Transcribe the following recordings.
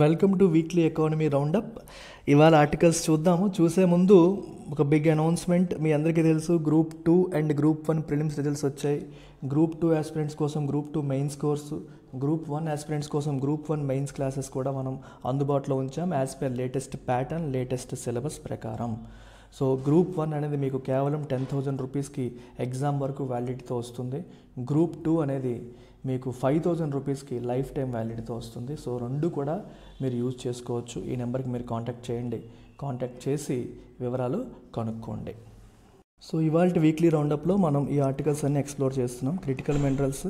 Welcome to weekly economy roundup. ఇవాళ articles చూద్దాము. చూసే ముందు ఒక బిగ్ అనౌన్స్మెంట్. మీ అందరికీ తెలుసు, group 2 and group 1 prelims results వచ్చాయి. గ్రూప్ 2 ఆస్పిరెంట్స్ కోసం group 2 mains course, group 1 aspirants కోసం గ్రూప్ 1 మెయిన్స్ క్లాసెస్ కూడా మనం అందుబాటులో ఉంచాం as per latest pattern, latest syllabus ప్రకారం. సో గ్రూప్ 1 అనేది మీకు కేవలం 10,000 రూపీస్కి ఎగ్జామ్ వరకు వ్యాలిడిటీతో వస్తుంది. గ్రూప్ 2 అనేది మీకు 5,000 రూపీస్కి లైఫ్ టైం వ్యాలిడిటీతో వస్తుంది. సో రెండు కూడా మీరు యూజ్ చేసుకోవచ్చు. ఈ నెంబర్కి మీరు కాంటాక్ట్ చేయండి. కాంటాక్ట్ చేసి వివరాలు కనుక్కోండి. సో ఇవాళ వీక్లీ రౌండప్లో మనం ఈ ఆర్టికల్స్ అన్ని ఎక్స్ప్లోర్ చేస్తున్నాం. క్రిటికల్ మినరల్స్,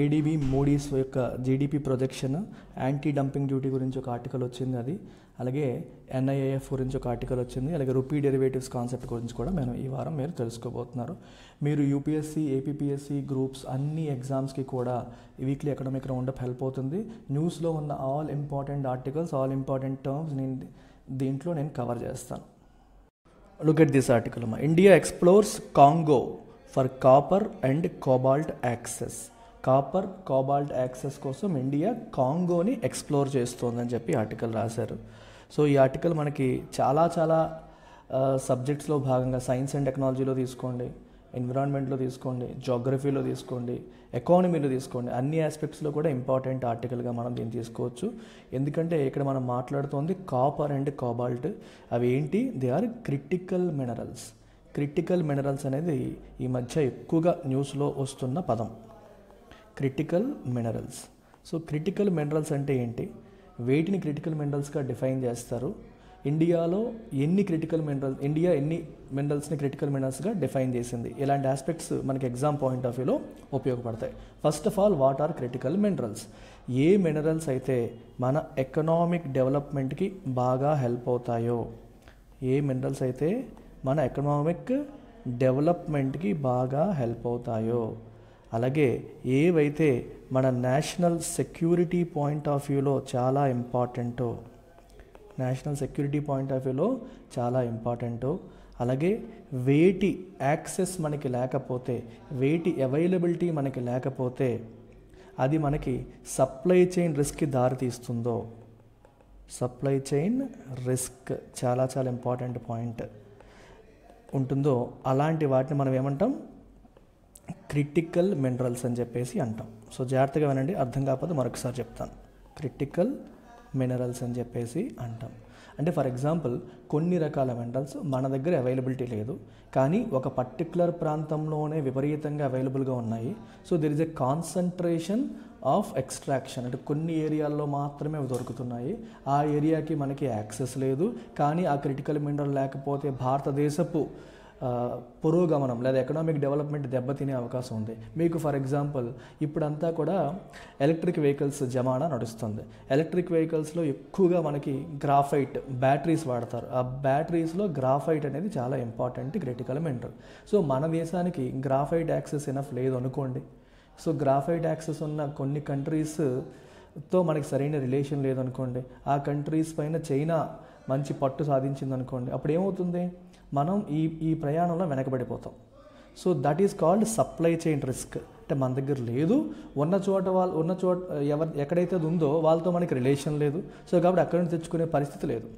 ఏడీబీ మోడీస్ యొక్క GDP projection, anti dumping duty గురించి ఒక ఆర్టికల్ వచ్చింది, అది అలాగే ఎన్ఐఏఎఫ్ గురించి ఒక ఆర్టికల్ వచ్చింది, అలాగే రూపీ డెరివేటివ్స్ కాన్సెప్ట్ గురించి కూడా ఈ వారం మీరు తెలుసుకోబోతున్నారు. మీరు యూపీఎస్సీ, ఏపీపీఎస్సీ గ్రూప్స్ అన్ని ఎగ్జామ్స్కి కూడా ఈ వీక్లీ ఎకనామిక్ రౌండప్ హెల్ప్ అవుతుంది. న్యూస్లో ఉన్న all important articles, all important terms దీంట్లో నేను కవర్ చేస్తాను. Look at this article. India explores Congo for copper and cobalt access. Copper, cobalt access కోసం ఇండియా కాంగోని ఎక్స్ప్లోర్ చేస్తోందని చెప్పి ఆర్టికల్ రాశారు. సో ఈ ఆర్టికల్ మనకి చాలా సబ్జెక్ట్స్లో భాగంగా సైన్స్ అండ్ టెక్నాలజీలో తీసుకోండి, ఎన్విరాన్మెంట్లో తీసుకోండి, జోగ్రఫీలో తీసుకోండి, ఎకానమీలో తీసుకోండి, అన్ని ఆస్పెక్ట్స్లో కూడా ఇంపార్టెంట్ ఆర్టికల్గా మనం దీన్ని తీసుకోవచ్చు. ఎందుకంటే ఇక్కడ మనం మాట్లాడుతోంది కాపర్ అండ్ కోబాల్ట్. అవి ఏంటి? They are critical minerals. Critical minerals అనేది ఈ మధ్య ఎక్కువగా న్యూస్లో వస్తున్న పదం, critical minerals. So critical minerals అంటే ఏంటి? వేటిని క్రిటికల్ మినరల్స్గా డిఫైన్ చేస్తారు? ఇండియాలో ఎన్ని మినరల్స్ని క్రిటికల్ మినరల్స్గా డిఫైన్ చేసింది? ఇలాంటి ఆస్పెక్ట్స్ మనకి ఎగ్జామ్ పాయింట్ ఆఫ్ వ్యూలో ఉపయోగపడతాయి. First of all, what are critical minerals? ఏ మినరల్స్ అయితే మన ఎకనామిక్ డెవలప్మెంట్కి బాగా హెల్ప్ అవుతాయో, ఏ మినరల్స్ అయితే మన ఎకనామిక్ డెవలప్మెంట్కి బాగా హెల్ప్ అవుతాయో, అలాగే ఏవైతే మన నేషనల్ సెక్యూరిటీ పాయింట్ ఆఫ్ వ్యూలో చాలా ఇంపార్టెంటో, అలాగే వేటి యాక్సెస్ మనకి లేకపోతే, వేటి అవైలబిలిటీ మనకి లేకపోతే అది మనకి సప్లై చైన్ రిస్క్కి దారితీస్తుందో, సప్లై చైన్ రిస్క్ చాలా ఇంపార్టెంట్ పాయింట్ ఉంటుందో, అలాంటి వాటిని మనం ఏమంటాం? క్రిటికల్ మినరల్స్ అని చెప్పేసి అంటాం. సో జాగ్రత్తగా వినండి, అర్థం కాకపోతే మరొకసారి చెప్తాను. క్రిటికల్ మినరల్స్ అని చెప్పేసి అంటాం. అంటే ఫర్ ఎగ్జాంపుల్, కొన్ని రకాల మినరల్స్ మన దగ్గర అవైలబిలిటీ లేదు, కానీ ఒక పర్టికులర్ ప్రాంతంలోనే విపరీతంగా అవైలబుల్గా ఉన్నాయి. So there is a concentration of extraction. అంటే కొన్ని ఏరియాల్లో మాత్రమే అవి దొరుకుతున్నాయి, ఆ ఏరియాకి మనకి యాక్సెస్ లేదు. కానీ ఆ క్రిటికల్ మినరల్ లేకపోతే భారతదేశపు పురోగమనం లేదా ఎకనామిక్ డెవలప్మెంట్ దెబ్బతినే అవకాశం ఉంది. మీకు ఫర్ ఎగ్జాంపుల్, ఇప్పుడంతా కూడా ఎలక్ట్రిక్ వెహికల్స్ జమానా నడుస్తుంది. ఎలక్ట్రిక్ వెహికల్స్లో ఎక్కువగా మనకి గ్రాఫైట్ బ్యాటరీస్ వాడతారు. ఆ బ్యాటరీస్లో గ్రాఫైట్ అనేది చాలా ఇంపార్టెంట్ క్రిటికల్ మినరల్. సో మన దేశానికి గ్రాఫైట్ యాక్సెస్ ఎనఫ్ లేదు అనుకోండి. సో గ్రాఫైట్ యాక్సెస్ ఉన్న కొన్ని కంట్రీస్తో మనకి సరైన రిలేషన్ లేదనుకోండి, ఆ కంట్రీస్ పైన చైనా మంచి పట్టు సాధించింది అనుకోండి, అప్పుడు ఏమవుతుంది? మనం ఈ ప్రయాణంలో వెనకబడిపోతాం. So that is called supply chain risk. అంటే మన దగ్గర లేదు, ఉన్న చోట ఎక్కడైతే అది ఉందో వాళ్ళతో మనకి రిలేషన్ లేదు. సో కాబట్టి అక్కడి నుంచి తెచ్చుకునే పరిస్థితి లేదు.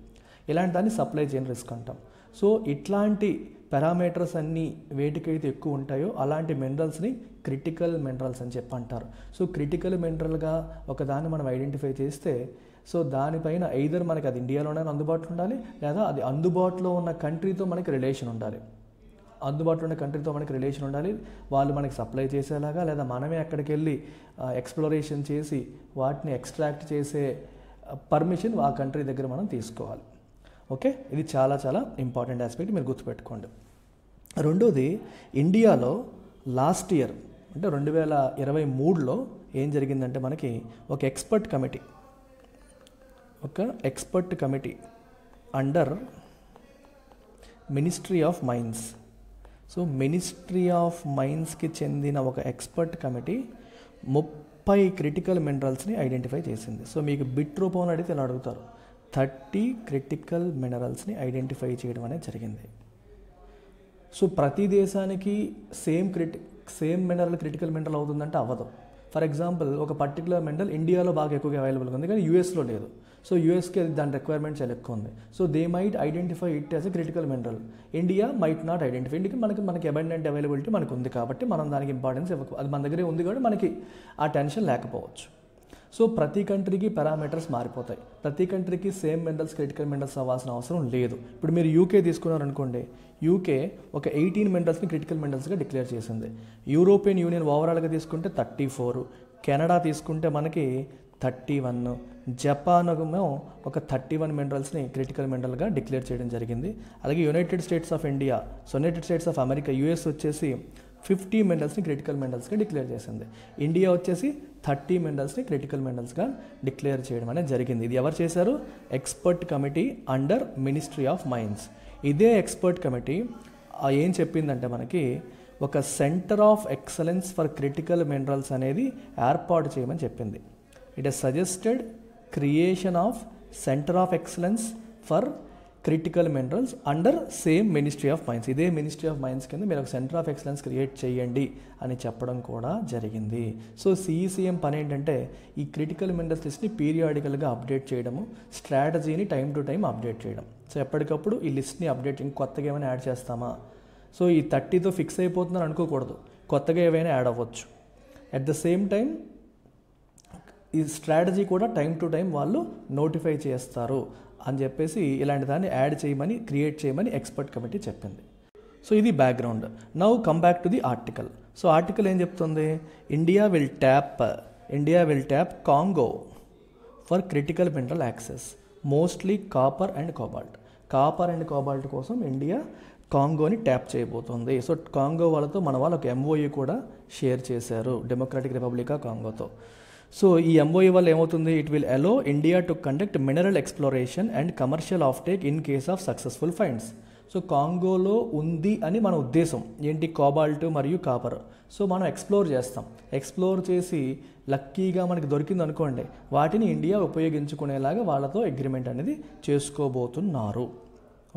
ఇలాంటి దాన్ని సప్లై చైన్ రిస్క్ అంటాం. సో ఇట్లాంటి పారామీటర్స్ అన్నీ వేటికైతే ఎక్కువ ఉంటాయో అలాంటి మినరల్స్ని క్రిటికల్ మినరల్స్ అని చెప్పి అంటారు. సో క్రిటికల్ మినరల్గా ఒకదాన్ని మనం ఐడెంటిఫై చేస్తే, సో దానిపైన ఐదర్ మనకి అది ఇండియాలోనే అందుబాటులో ఉండాలి, లేదా అది అందుబాటులో ఉన్న కంట్రీతో మనకి రిలేషన్ ఉండాలి. వాళ్ళు మనకి సప్లై చేసేలాగా, లేదా మనమే అక్కడికి వెళ్ళి ఎక్స్ప్లోరేషన్ చేసి వాటిని ఎక్స్ట్రాక్ట్ చేసే పర్మిషన్ ఆ కంట్రీ దగ్గర మనం తీసుకోవాలి. ఓకే, ఇది చాలా ఇంపార్టెంట్ ఆస్పెక్ట్, మీరు గుర్తుపెట్టుకోండి. రెండోది, ఇండియాలో లాస్ట్ ఇయర్ అంటే 2023లో ఏం జరిగిందంటే, మనకి ఒక expert committee under ministry of mines. So ministry of మైన్స్కి చెందిన ఒక ఎక్స్పర్ట్ కమిటీ 30 క్రిటికల్ మినరల్స్ని ఐడెంటిఫై చేసింది. సో మీకు బిట్ రూపంలో అడిగితే ఇలా అడుగుతారు, 30 క్రిటికల్ మినరల్స్ని ఐడెంటిఫై చేయడం అనేది జరిగింది. సో ప్రతి దేశానికి సేమ్ మినరల్ క్రిటికల్ మినరల్ అవుతుందంటే అవ్వదు. ఫర్ ఎగ్జాంపుల్, ఒక పర్టికులర్ మినరల్ ఇండియాలో బాగా ఎక్కువగా అవైలబుల్గా ఉంది, కానీ యూఎస్లో లేదు. సో యూఎస్కి దాని రిక్వైర్మెంట్ చాలా ఎక్కువ ఉంది. So they might identify it as a critical mineral. India might not identify. India మనకి అబండెంట్ అవైలబిలిటీ మనకు ఉంది కాబట్టి మనం దానికి ఇంపార్టెన్స్ ఇవ్వకు. అది మన దగ్గరే ఉంది కాబట్టి మనకి ఆ టెన్షన్ లేకపోవచ్చు. సో ప్రతి కంట్రీకి పారామీటర్స్ మారిపోతాయి. ప్రతి కంట్రీకి సేమ్ మినరల్స్ క్రిటికల్ మినరల్స్ అవ్వాల్సిన అవసరం లేదు. ఇప్పుడు మీరు యూకే తీసుకున్నారనుకోండి, యూకే ఒక 18 మినరల్స్ని క్రిటికల్ మినరల్స్గా డిక్లేర్ చేసింది. యూరోపియన్ యూనియన్ ఓవరాల్గా తీసుకుంటే 34, కెనడా తీసుకుంటే మనకి 31, జపాన్ ఒక 31 మినరల్స్ని క్రిటికల్ మినరల్గా డిక్లేర్ చేయడం జరిగింది. అలాగే United states of India, United states of America, US వచ్చేసి 50 మినరల్స్ని క్రిటికల్ మినరల్స్గా డిక్లేర్ చేసింది. ఇండియా వచ్చేసి 30 మినరల్స్ని క్రిటికల్ మినరల్స్గా డిక్లేర్ చేయడం అనేది జరిగింది. ఇది ఎవరు చేశారు? Expert committee under ministry of mines. ఇదే ఎక్స్పర్ట్ కమిటీ ఏం చెప్పిందంటే మనకి ఒక centre of excellence for critical minerals అనేది ఏర్పాటు చేయమని చెప్పింది. It has suggested creation of centre of excellence for critical minerals under same ministry of mines. ఇదే మినిస్ట్రీ ఆఫ్ మైన్స్ కింద మీరు ఒక సెంటర్ ఆఫ్ ఎక్సలెన్స్ క్రియేట్ చేయండి అని చెప్పడం కూడా జరిగింది. సో సిఈసిఎం పని ఏంటంటే ఈ క్రిటికల్ మినరల్స్ లిస్ట్ని పీరియాడికల్గా అప్డేట్ చేయడము, స్ట్రాటజీని టైం టు టైం అప్డేట్ చేయడం. సో ఎప్పటికప్పుడు ఈ లిస్ట్ని అప్డేట్, కొత్తగా ఏమైనా యాడ్ చేస్తామా, సో ఈ 30తో ఫిక్స్ అయిపోతుందని అనుకోకూడదు, కొత్తగా ఏవైనా యాడ్ అవ్వచ్చు. అట్ ద సేమ్ టైం ఈ స్ట్రాటజీ కూడా టైం టు టైం వాళ్ళు నోటిఫై చేస్తారు అని చెప్పేసి ఇలాంటి దాన్ని యాడ్ చేయమని, క్రియేట్ చేయమని ఎక్స్పర్ట్ కమిటీ చెప్పింది. సో ఇది background. Now come back to the article. So article ఏం చెప్తుంది? India will tap Congo for critical mineral access, mostly copper and cobalt. Copper and cobalt కోసం ఇండియా కాంగోని ట్యాప్ చేయబోతుంది. So Congo వాళ్ళతో మన వాళ్ళు ఒక ఎంఓయూ కూడా షేర్ చేశారు, డెమోక్రాటిక్ రిపబ్లిక్ ఆఫ్ కాంగోతో. సో ఈ ఎంఓయూ వల్ల ఏమవుతుంది? It will allow India to conduct mineral exploration and commercial offtake in case of successful finds. So కాంగోలో ఉంది అని మన ఉద్దేశం ఏంటి? కోబాల్ట్ మరియు కాపర్. సో మనం ఎక్స్ప్లోర్ చేస్తాం. ఎక్స్ప్లోర్ చేసి లక్కీగా మనకి దొరికింది అనుకోండి, వాటిని ఇండియా ఉపయోగించుకునేలాగా వాళ్ళతో అగ్రిమెంట్ అనేది చేసుకోబోతున్నారు.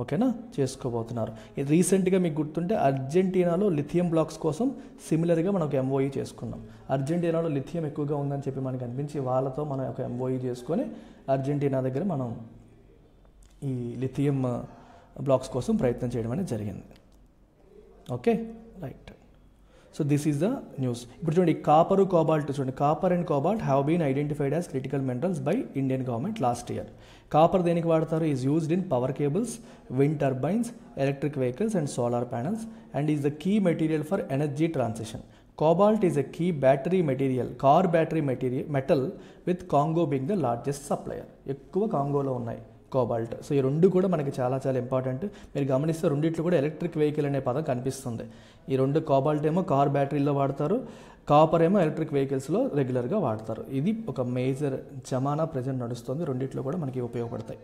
ఓకేనా? చేసుకోబోతున్నారు. రీసెంట్గా మీకు గుర్తుంటే అర్జెంటీనాలో లిథియం బ్లాక్స్ కోసం సిమిలర్గా మనం ఒక ఎంఓఈ చేసుకున్నాం. అర్జెంటీనాలో లిథియం ఎక్కువగా ఉందని చెప్పి మనకు అనిపించి వాళ్ళతో మనం ఒక ఎంఓఈ చేసుకొని అర్జెంటీనా దగ్గర మనం ఈ లిథియం బ్లాక్స్ కోసం ప్రయత్నం చేయడం అనేది జరిగింది. Okay, right. So this is the news. ఇప్పుడు చూడండి, కాపరు కోబాల్ట్ చూడండి. Copper and cobalt have been identified as critical minerals by Indian government last year. Copper దేనికి వాడతారు? Is used in power cables, wind turbines, electric vehicles and solar panels and is the key material for energy transition. Cobalt is a key battery material, car battery metal with Congo being the largest supplier. ఎక్కువ కాంగోలో ఉన్నాయి cobalt. So ఈ రెండు కూడా మనకి చాలా చాలా important. మీరు గమనిస్తే రెండిట్లో కూడా ఎలక్ట్రిక్ వెహికల్ అనే పదం కనిపిస్తుంది. ఈ రెండు, కోబాల్ట్ ఏమో కార్ బ్యాటరీలో వాడతారు, కాపర్ ఏమో ఎలక్ట్రిక్ వెహికల్స్లో రెగ్యులర్గా వాడతారు. ఇది ఒక మేజర్ జమానా ప్రజెంట్ నడుస్తుంది. రెండిట్లో కూడా మనకి ఉపయోగపడతాయి.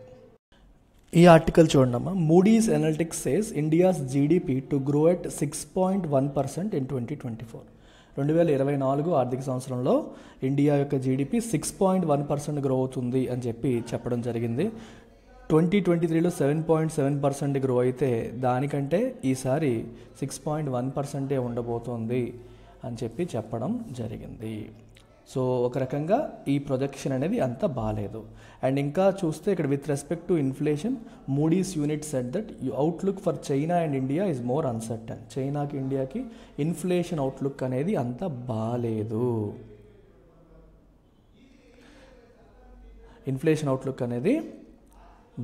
ఈ ఆర్టికల్ చూడండి అమ్మా. Moody's analytics says India's GDP to grow at 6.1% in 2024. 2024 ఆర్థిక సంవత్సరంలో ఇండియా యొక్క జీడిపి 6.1% గ్రో అవుతుంది అని చెప్పి చెప్పడం జరిగింది. 2023లో 7.7% గ్రో అయితే దానికంటే ఈసారి 6.1% ఉండబోతోంది అని చెప్పి చెప్పడం జరిగింది. సో ఒక రకంగా ఈ ప్రొజెక్షన్ అనేది అంత బాగాలేదు. అండ్ ఇంకా చూస్తే ఇక్కడ with respect to inflation, Moody's unit set that outlook for China and India is more uncertain. చైనాకి ఇండియాకి ఇన్ఫ్లేషన్ అవుట్లుక్ అనేది అంత బాగాలేదు. ఇన్ఫ్లేషన్ అవుట్లుక్ అనేది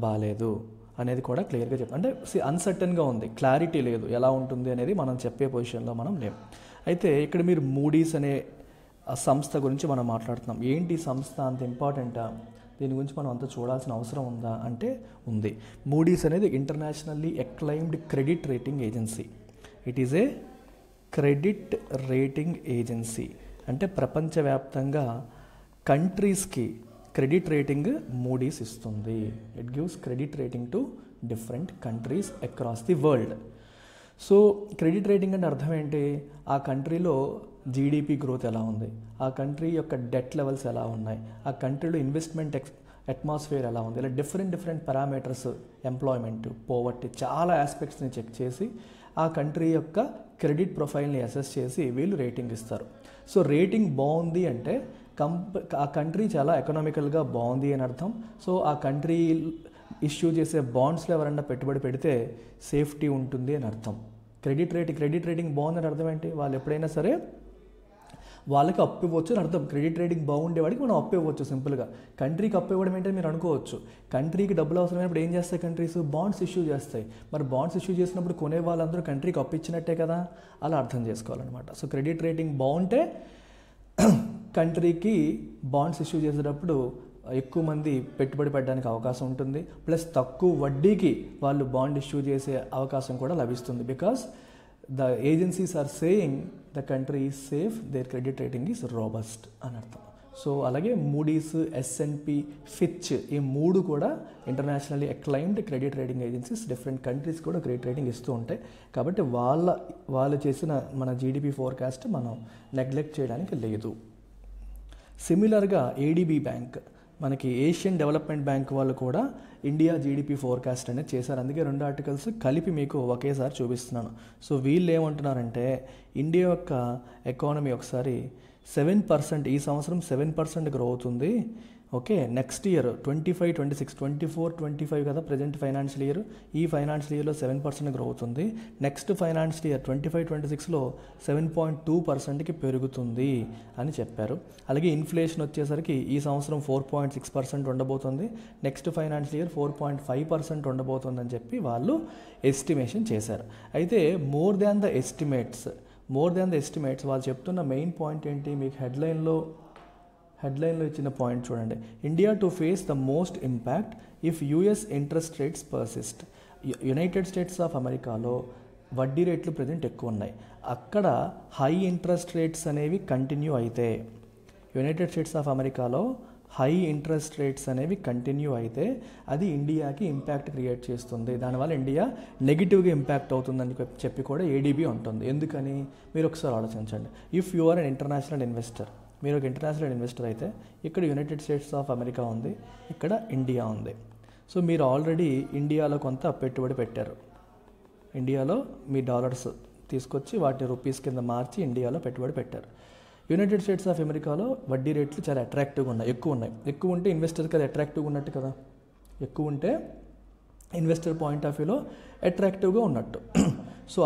బాగాలేదు అనేది కూడా క్లియర్గా చెప్పాలి. అంటే అన్సర్టన్గా ఉంది, క్లారిటీ లేదు, ఎలా ఉంటుంది అనేది మనం చెప్పే పొజిషన్లో మనం లేం. అయితే ఇక్కడ మీరు మూడీస్ అనే సంస్థ గురించి మనం మాట్లాడుతున్నాం. ఏంటి సంస్థ అంత ఇంపార్టెంటా, దీని గురించి మనం అంత చూడాల్సిన అవసరం ఉందా అంటే ఉంది. మూడీస్ అనేది internationally acclaimed credit rating agency. It is a credit rating agency. అంటే ప్రపంచవ్యాప్తంగా కంట్రీస్కి క్రెడిట్ రేటింగ్ మూడీస్ ఇస్తుంది. It gives credit rating to different countries across the world. So credit rating అంటే అర్థం ఏంటి? ఆ కంట్రీలో జీడిపి గ్రోత్ ఎలా ఉంది, ఆ కంట్రీ యొక్క డెట్ లెవెల్స్ ఎలా ఉన్నాయి, ఆ కంట్రీలో ఇన్వెస్ట్మెంట్ అట్మాస్ఫియర్ ఎలా ఉంది, ఇలా డిఫరెంట్ పారామీటర్స్, ఎంప్లాయ్మెంట్, పోవర్టీ, చాలా ఆస్పెక్ట్స్ని చెక్ చేసి ఆ కంట్రీ యొక్క క్రెడిట్ ప్రొఫైల్ని అసెస్ చేసి వీళ్ళు రేటింగ్ ఇస్తారు. సో రేటింగ్ బాగుంది అంటే ఆ కంట్రీ చాలా ఎకనామికల్గా బాగుంది అని అర్థం. సో ఆ కంట్రీ ఇష్యూ చేసే బాండ్స్లో ఎవరన్నా పెట్టుబడి పెడితే సేఫ్టీ ఉంటుంది అని అర్థం. క్రెడిట్ రేటింగ్ బాగుందని అర్థం ఏంటి? వాళ్ళు ఎప్పుడైనా సరే వాళ్ళకి అప్పు ఇవ్వచ్చు అని అర్థం. క్రెడిట్ రేటింగ్ బాగుండేవాడికి మనం అప్పు ఇవ్వచ్చు సింపుల్గా. కంట్రీకి అప్పు ఇవ్వడం ఏంటని మీరు అనుకోవచ్చు. కంట్రీకి డబ్బులు అవసరమైనప్పుడు ఏం చేస్తాయి కంట్రీస్? బాండ్స్ ఇష్యూ చేస్తాయి. మరి బాండ్స్ ఇష్యూ చేసినప్పుడు కొనే వాళ్ళందరూ కంట్రీకి అప్పు ఇచ్చినట్టే కదా, అలా అర్థం చేసుకోవాలన్నమాట. సో క్రెడిట్ రేటింగ్ బాగుంటే కంట్రీకి బాండ్స్ ఇష్యూ చేసేటప్పుడు ఎక్కువ మంది పెట్టుబడి పెట్టడానికి అవకాశం ఉంటుంది. ప్లస్ తక్కువ వడ్డీకి వాళ్ళు బాండ్ ఇష్యూ చేసే అవకాశం కూడా లభిస్తుంది. Because the agencies are saying the country is safe, their credit rating is robust అని అర్థం. సో అలాగే మూడీస్, S&P, ఫిచ్, ఈ 3 కూడా internationally acclaimed credit rating agencies. Different countries కూడా క్రెడిట్ రేటింగ్ ఇస్తూ ఉంటాయి. కాబట్టి వాళ్ళు చేసిన మన జీడిపి ఫోర్కాస్ట్ మనం నెగ్లెక్ట్ చేయడానికి లేదు. సిమిలర్గా ADB బ్యాంక్, మనకి ఏషియన్ డెవలప్మెంట్ బ్యాంక్ వాళ్ళు కూడా ఇండియా జీడిపి ఫోర్కాస్ట్ అనేది చేశారు. అందుకే 2 ఆర్టికల్స్ కలిపి మీకు ఒకేసారి చూపిస్తున్నాను. సో వీళ్ళు ఏమంటున్నారంటే ఇండియా యొక్క ఎకానమీ ఒకసారి 7%, ఈ సంవత్సరం 7% గ్రో అవుతుంది. ఓకే, నెక్స్ట్ ఇయర్ 25-26, 24-25 కదా ప్రజెంట్ ఫైనాన్షియల్ ఇయర్, ఈ ఫైనాన్షియల్ ఇయర్లో 7% గ్రో అవుతుంది. నెక్స్ట్ ఫైనాన్షియల్ ఇయర్ 25-26లో 7.2%కి పెరుగుతుంది అని చెప్పారు. అలాగే ఇన్ఫ్లేషన్ వచ్చేసరికి ఈ సంవత్సరం 4.6% ఉండబోతుంది. నెక్స్ట్ ఫైనాన్షియల్ ఇయర్ 4.5% ఉండబోతుంది అని చెప్పి వాళ్ళు ఎస్టిమేషన్ చేశారు. అయితే మోర్ దాన్ ద ఎస్టిమేట్స్ వాళ్ళు చెప్తున్న మెయిన్ పాయింట్ ఏంటి? మీకు హెడ్లైన్లో ఇచ్చిన పాయింట్ చూడండి. India to face the most impact if US interest rates persist. United states of అమెరికాలో వడ్డీ రేట్లు ప్రజెంట్ ఎక్కువ ఉన్నాయి. అక్కడ హై ఇంట్రెస్ట్ రేట్స్ అనేవి కంటిన్యూ అయితే, యునైటెడ్ స్టేట్స్ ఆఫ్ అమెరికాలో హై ఇంట్రెస్ట్ రేట్స్ అనేవి కంటిన్యూ అయితే అది ఇండియాకి ఇంపాక్ట్ క్రియేట్ చేస్తుంది. దానివల్ల ఇండియా నెగిటివ్గా ఇంపాక్ట్ అవుతుందని చెప్పి కూడా ADB ఉంటుంది. ఎందుకని మీరు ఒకసారి ఆలోచించండి. If you are an international investor, మీరు ఒక ఇంటర్నేషనల్ ఇన్వెస్టర్ అయితే ఇక్కడ యునైటెడ్ స్టేట్స్ ఆఫ్ అమెరికా ఉంది, ఇక్కడ ఇండియా ఉంది. సో మీరు ఆల్రెడీ ఇండియాలో కొంత పెట్టుబడి పెట్టారు. ఇండియాలో మీ డాలర్స్ తీసుకొచ్చి వాటిని రూపీస్ కింద మార్చి ఇండియాలో పెట్టుబడి పెట్టారు. యునైటెడ్ స్టేట్స్ ఆఫ్ అమెరికాలో వడ్డీ రేట్లు చాలా అట్రాక్టివ్గా ఉన్నాయి, ఎక్కువ ఉంటే ఇన్వెస్టర్కి అది అట్రాక్టివ్గా ఉన్నట్టు కదా, ఎక్కువ ఉంటే ఇన్వెస్టర్ పాయింట్ ఆఫ్ వ్యూలో అట్రాక్టివ్గా ఉన్నట్టు. సో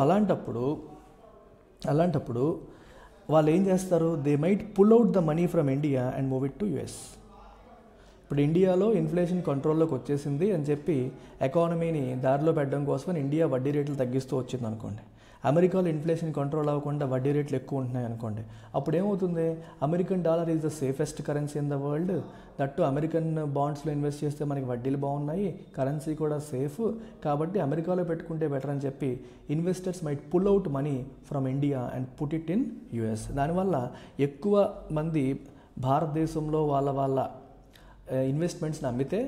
అలాంటప్పుడు వాళ్ళు ఏం చేస్తారు? They might pull out the money from India and move it to US. ఇప్పుడు ఇండియాలో ఇన్ఫ్లేషన్ కంట్రోల్లోకి వచ్చేసింది అని చెప్పి ఎకానమీని దారిలో పెట్టడం కోసం ఇండియా వడ్డీ రేట్లు తగ్గిస్తూ వచ్చింది అనుకోండి. అమెరికాలో ఇన్ఫ్లేషన్ కంట్రోల్ అవ్వకుండా వడ్డీ రేట్లు ఎక్కువ ఉంటున్నాయి అనుకోండి. అప్పుడు ఏమవుతుంది? American dollar is the safest currency in the world. That American బాండ్స్లో ఇన్వెస్ట్ చేస్తే మనకి వడ్డీలు బాగున్నాయి, కరెన్సీ కూడా సేఫ్, కాబట్టి అమెరికాలో పెట్టుకుంటే బెటర్ అని చెప్పి investors might pull out money from India and put it in US. దానివల్ల ఎక్కువ మంది భారతదేశంలో వాళ్ళ ఇన్వెస్ట్మెంట్స్ని అమ్మితే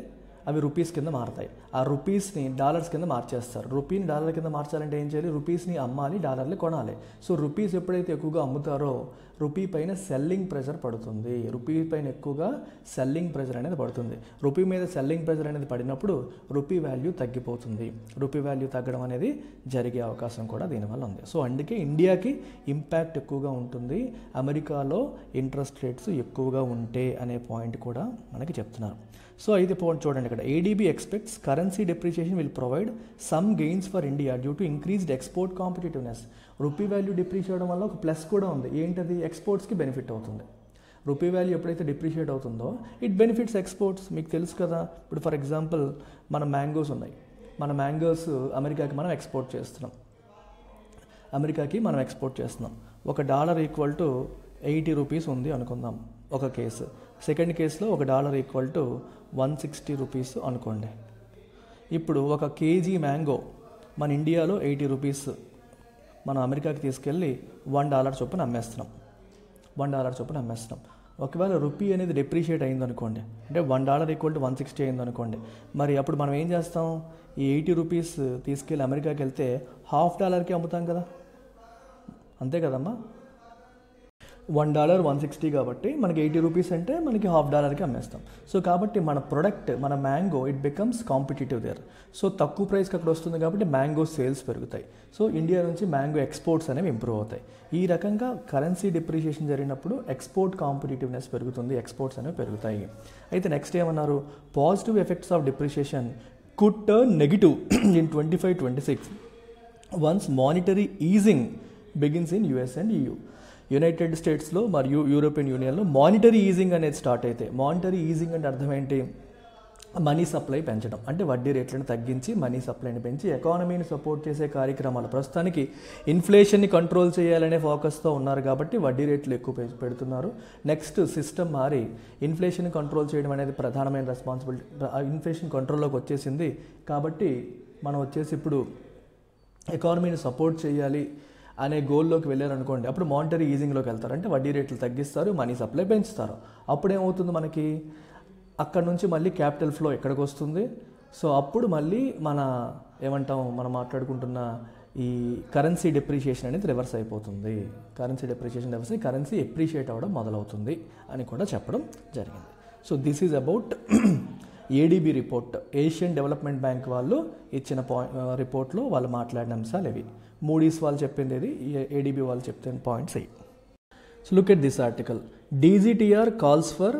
అవి రూపీస్ కింద మారుతాయి. ఆ రూపీస్ని డాలర్స్ కింద మార్చేస్తారు. రూపీని డాలర్ కింద మార్చాలంటే ఏం చేయాలి? రూపీస్ని అమ్మాలి, డాలర్లు కొనాలి. సో రూపీస్ ఎప్పుడైతే ఎక్కువగా అమ్ముతారో రూపీ పైన సెల్లింగ్ ప్రెషర్ పడుతుంది. రూపీ పైన ఎక్కువగా సెల్లింగ్ ప్రెషర్ అనేది పడుతుంది. రూపీ మీద సెల్లింగ్ ప్రెషర్ అనేది పడినప్పుడు రూపీ వాల్యూ తగ్గిపోతుంది. రూపీ వాల్యూ తగ్గడం అనేది జరిగే అవకాశం కూడా దీనివల్ల ఉంది. సో అందుకే ఇండియాకి ఇంపాక్ట్ ఎక్కువగా ఉంటుంది అమెరికాలో ఇంట్రెస్ట్ రేట్స్ ఎక్కువగా ఉంటే అనే పాయింట్ కూడా మనకి చెప్తున్నారు. సో అయితే చూడండి ఇక్కడ ADB expects currency depreciation will provide some gains for India due to increased export competitiveness. Rupee value depreciate అవడం వల్ల ఒక ప్లస్ కూడా ఉంది. ఏంటది? ఎక్స్పోర్ట్స్కి బెనిఫిట్ అవుతుంది. రూపీ వాల్యూ ఎప్పుడైతే డిప్రిషియేట్ అవుతుందో ఇట్ బెనిఫిట్స్ ఎక్స్పోర్ట్స్. మీకు తెలుసు కదా, ఇప్పుడు ఫర్ ఎగ్జాంపుల్ మన మ్యాంగోస్ ఉన్నాయి. మన మ్యాంగోస్ అమెరికాకి మనం ఎక్స్పోర్ట్ చేస్తున్నాం. ఒక డాలర్ ఈక్వల్ టు 80 రూపీస్ ఉంది అనుకుందాం ఒక కేసు. సెకండ్ కేసులో ఒక డాలర్ ఈక్వల్ టు 160 రూపీస్ అనుకోండి. ఇప్పుడు ఒక కేజీ మ్యాంగో మన ఇండియాలో 80 రూపీస్ మనం అమెరికాకి తీసుకెళ్ళి $1 చొప్పున అమ్మేస్తున్నాం. ఒకవేళ రూపీ అనేది డిప్రిషియేట్ అయింది అనుకోండి, అంటే $1 ఈక్వల్ టు 160 అయింది అనుకోండి, మరి అప్పుడు మనం ఏం చేస్తాం? ఈ 80 రూపీస్ తీసుకెళ్ళి అమెరికాకి వెళ్తే $50కి అమ్ముతాం కదా, అంతే కదమ్మా. $1 160 కాబట్టి మనకి 80 రూపీస్ అంటే మనకి $50కి అమ్మేస్తాం. సో కాబట్టి మన ప్రొడక్ట్, మన mango it becomes competitive there. So తక్కువ ప్రైస్కి అక్కడ వస్తుంది కాబట్టి మ్యాంగో సేల్స్ పెరుగుతాయి. సో ఇండియా నుంచి మ్యాంగో ఎక్స్పోర్ట్స్ అనేవి ఇంప్రూవ్ అవుతాయి. ఈ రకంగా కరెన్సీ డిప్రిషియేషన్ జరిగినప్పుడు ఎక్స్పోర్ట్ కాంపిటేటివ్నెస్ పెరుగుతుంది, ఎక్స్పోర్ట్స్ అనేవి పెరుగుతాయి. అయితే నెక్స్ట్ ఏమన్నారు, positive effects of depreciation could turn negative in 25-26 once monetary easing begins in US and EU. United స్టేట్స్లో మరియు యూరోపియన్ యూనియన్లో మానిటరీ ఈజింగ్ అనేది స్టార్ట్ అయితే, మానిటరీ ఈజింగ్ అంటే అర్థం ఏంటి, మనీ సప్లై పెంచడం, అంటే వడ్డీ రేట్లను తగ్గించి మనీ సప్లైని పెంచి ఎకానమీని సపోర్ట్ చేసే కార్యక్రమాలు. ప్రస్తుతానికి ఇన్ఫ్లేషన్ని కంట్రోల్ చేయాలనే ఫోకస్తో ఉన్నారు కాబట్టి వడ్డీ రేట్లు ఎక్కువ పెడుతున్నారు. నెక్స్ట్ సిస్టమ్ మారి ఇన్ఫ్లేషన్ కంట్రోల్ చేయడం అనేది ప్రధానమైన రెస్పాన్సిబిలిటీ. ఇన్ఫ్లేషన్ కంట్రోల్లోకి వచ్చేసింది కాబట్టి మనం వచ్చేసి ఇప్పుడు ఎకానమీని సపోర్ట్ చేయాలి అనే గోల్లోకి వెళ్ళారనుకోండి, అప్పుడు మానిటరీ ఈజింగ్లోకి వెళ్తారు. అంటే వడ్డీ రేట్లు తగ్గిస్తారు, మనీ సప్లై పెంచుతారు. అప్పుడు ఏమవుతుంది, మనకి అక్కడ నుంచి మళ్ళీ క్యాపిటల్ ఫ్లో ఎక్కడికి వస్తుంది. సో అప్పుడు మళ్ళీ మనం మాట్లాడుకుంటున్న ఈ కరెన్సీ డిప్రిషియేషన్ అనేది రివర్స్ అయిపోతుంది. కరెన్సీ డిప్రిషియేషన్ రివర్స్ అయ్యి కరెన్సీ ఎప్రిషియేట్ అవ్వడం మొదలవుతుంది అని కూడా చెప్పడం జరిగింది. So this is about ADB report, Asian development bank వాళ్ళు ఇచ్చిన రిపోర్ట్లో వాళ్ళు మాట్లాడిన అంశాలు ఇవి. మూడీస్ వాళ్ళు చెప్పింది ఇది, ADB వాళ్ళు చెప్తున్న పాయింట్స్ అయ్యి. So look at this article. DGTR calls for